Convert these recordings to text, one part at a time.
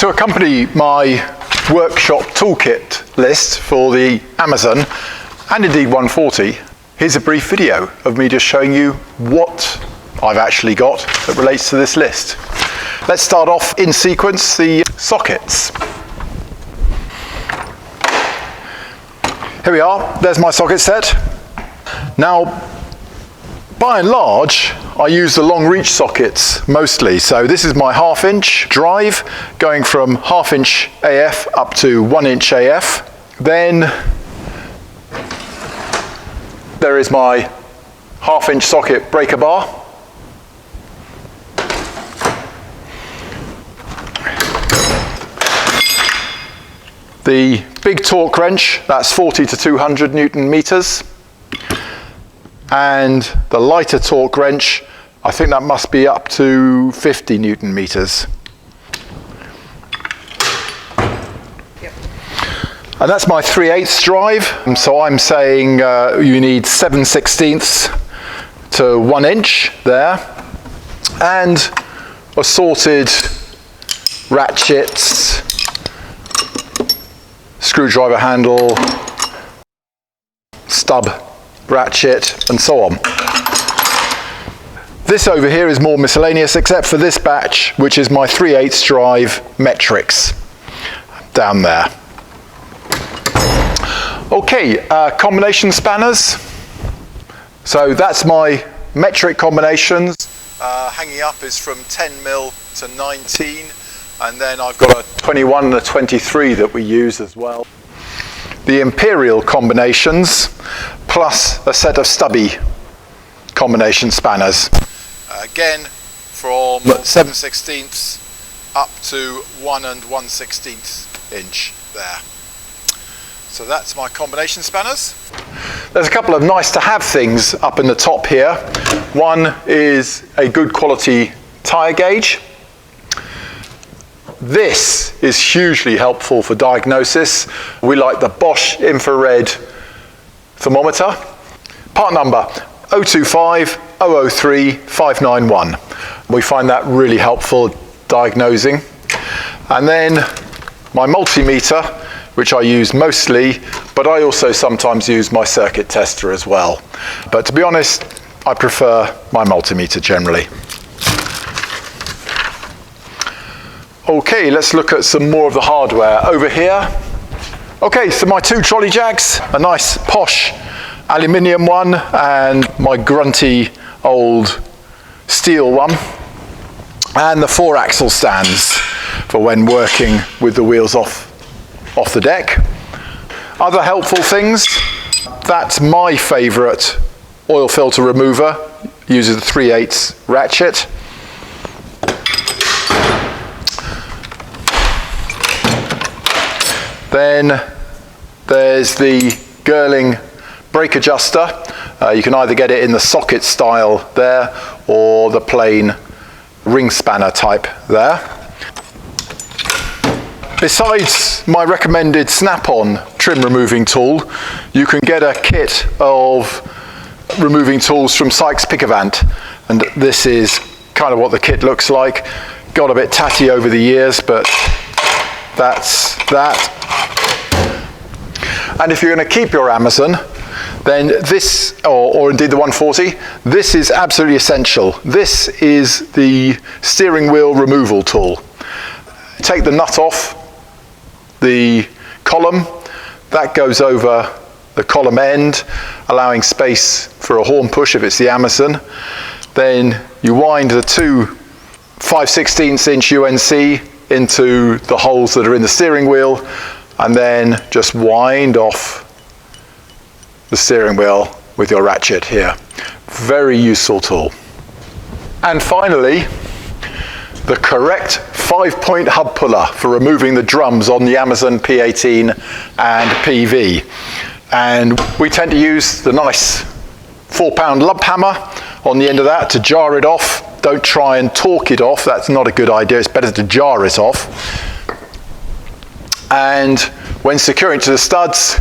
To accompany my workshop toolkit list for the Amazon and indeed 140, here's a brief video of me just showing you what I've actually got that relates to this list. Let's start off in sequence, the sockets. Here we are, there's my socket set. Now, by and large, I use the long reach sockets mostly. So this is my 1/2 inch drive going from 1/2 inch AF up to 1 inch AF. Then there is my 1/2 inch socket breaker bar. The big torque wrench, that's 40 to 200 Newton meters. And the lighter torque wrench, I think that must be up to 50 Newton meters. Yep. And that's my 3/8 drive. So I'm saying you need 7/16 to 1 inch there. And assorted ratchets, screwdriver handle, stub ratchet, and so on. This over here is more miscellaneous, except for this batch, which is my 3/8 drive metrics down there. Okay, combination spanners. So that's my metric combinations. Hanging up is from 10mm to 19, and then I've got a 21 and a 23 that we use as well. The imperial combinations, plus a set of stubby combination spanners. Again, from 7/16 up to 1 1/16 inch there. So that's my combination spanners. There's a couple of nice to have things up in the top here. One is a good quality tire gauge. This is hugely helpful for diagnosis. We like the Bosch infrared thermometer. Part number 025 003 591. We find that really helpful diagnosing. And then my multimeter, which I use mostly, but I also sometimes use my circuit tester as well. But to be honest, I prefer my multimeter generally. Okay, let's look at some more of the hardware over here. Okay, so my 2 trolley jacks, a nice posh aluminium one and my grunty old steel one, and the 4 axle stands for when working with the wheels off the deck. Other helpful things, that's my favorite oil filter remover, uses the 3/8 ratchet. Then there's the Girling brake adjuster. You can either get it in the socket style there or the plain ring spanner type there. Besides my recommended snap-on trim removing tool, you can get a kit of removing tools from Sykes Picavant, and this is kind of what the kit looks like. Got a bit tatty over the years, but that's that. And if you're going to keep your Amazon, then this, or indeed the 140, this is absolutely essential. This is the steering wheel removal tool. Take the nut off the column, that goes over the column end, allowing space for a horn push if it's the Amazon. Then you wind the 2 5/16 inch UNC into the holes that are in the steering wheel, and then just wind off the steering wheel with your ratchet here. Very useful tool. And finally, the correct 5-point hub puller for removing the drums on the Amazon P18 and PV. And we tend to use the nice 4-pound lump hammer on the end of that to jar it off. Don't try and torque it off, that's not a good idea, it's better to jar it off. And when securing to the studs,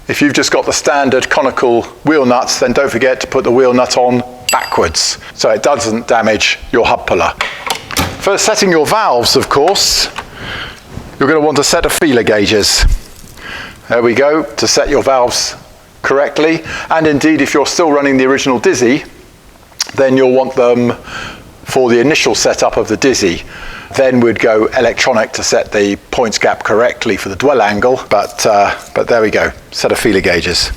if you've just got the standard conical wheel nuts, then don't forget to put the wheel nut on backwards so it doesn't damage your hub puller. For setting your valves, of course, you're going to want a set of feeler gauges. There we go, to set your valves correctly. And indeed, if you're still running the original Dizzy, then you'll want them for the initial setup of the Dizzy. Then we'd go electronic to set the points gap correctly for the dwell angle, but there we go, set of feeler gauges.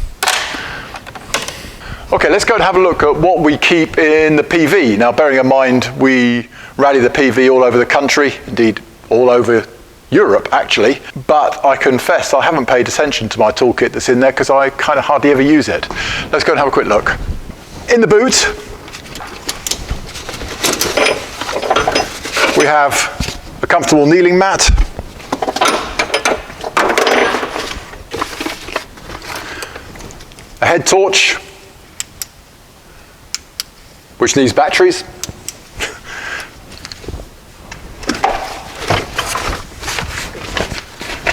Okay, let's go and have a look at what we keep in the PV. Now, bearing in mind, we rally the PV all over the country, indeed all over Europe actually, but I confess I haven't paid attention to my toolkit that's in there because I kind of hardly ever use it. Let's go and have a quick look. In the boot, we have a comfortable kneeling mat, a head torch, which needs batteries,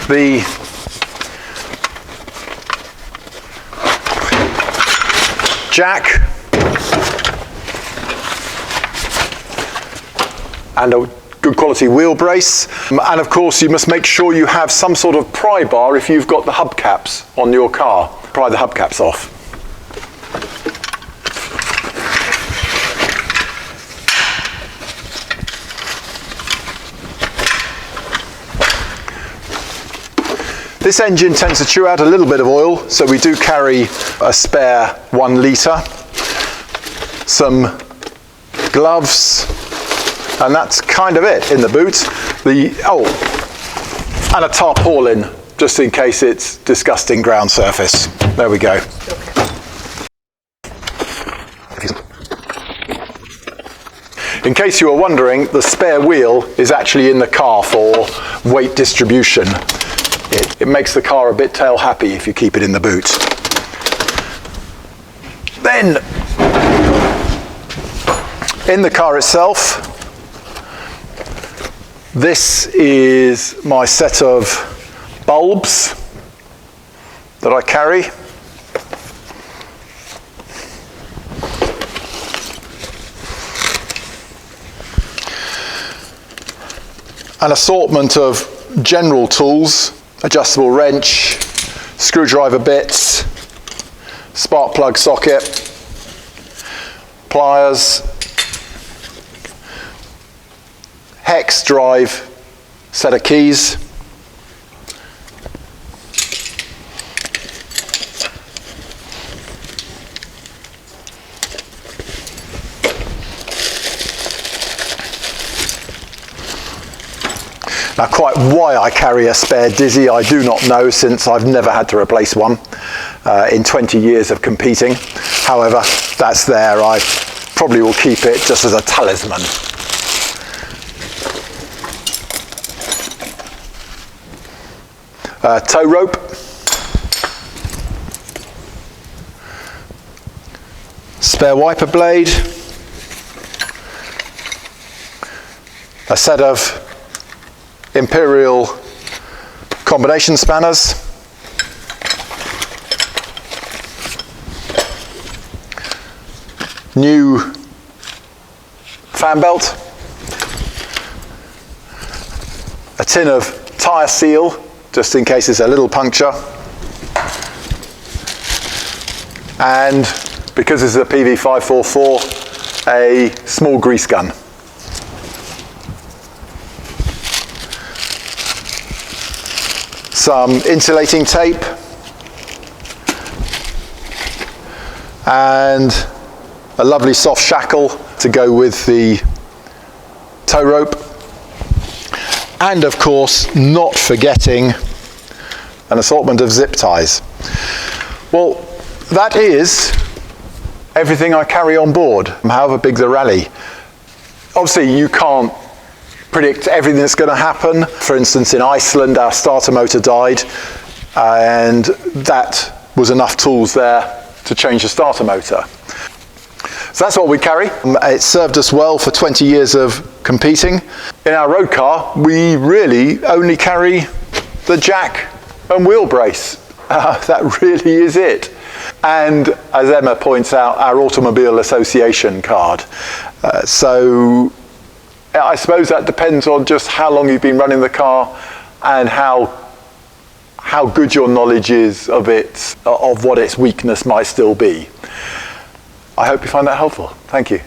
the jack, and a good quality wheel brace. And of course you must make sure you have some sort of pry bar if you've got the hubcaps on your car. Pry the hubcaps off. This engine tends to chew out a little bit of oil, so we do carry a spare 1 litre, some gloves, and that's kind of it in the boot. And a tarpaulin, just in case it's disgusting ground surface. There we go. In case you were wondering, the spare wheel is actually in the car for weight distribution. It makes the car a bit tail happy if you keep it in the boot. Then, in the car itself, this is my set of bulbs that I carry. An assortment of general tools, adjustable wrench, screwdriver bits, spark plug socket, pliers, hex drive, set of keys, now quite why I carry a spare Dizzy I do not know, since I've never had to replace one in 20 years of competing. However, that's there. I probably will keep it just as a talisman. Tow rope, spare wiper blade, a set of Imperial combination spanners, new fan belt, a tin of tyre seal just in case it's a little puncture, and because this is a PV544, a small grease gun. Some insulating tape, and a lovely soft shackle to go with the tow rope, and of course not forgetting an assortment of zip ties. Well, that is everything I carry on board, however big the rally. Obviously you can't predict everything that's going to happen. For instance, in Iceland our starter motor died, and that was enough tools there to change the starter motor. So that's what we carry. It served us well for 20 years of competing. In our road car we really only carry the jack and wheel brace. That really is it. And as Emma points out, our Automobile Association card. So I suppose that depends on just how long you've been running the car and how good your knowledge is of it, of what its weakness might still be. I hope you find that helpful. Thank you.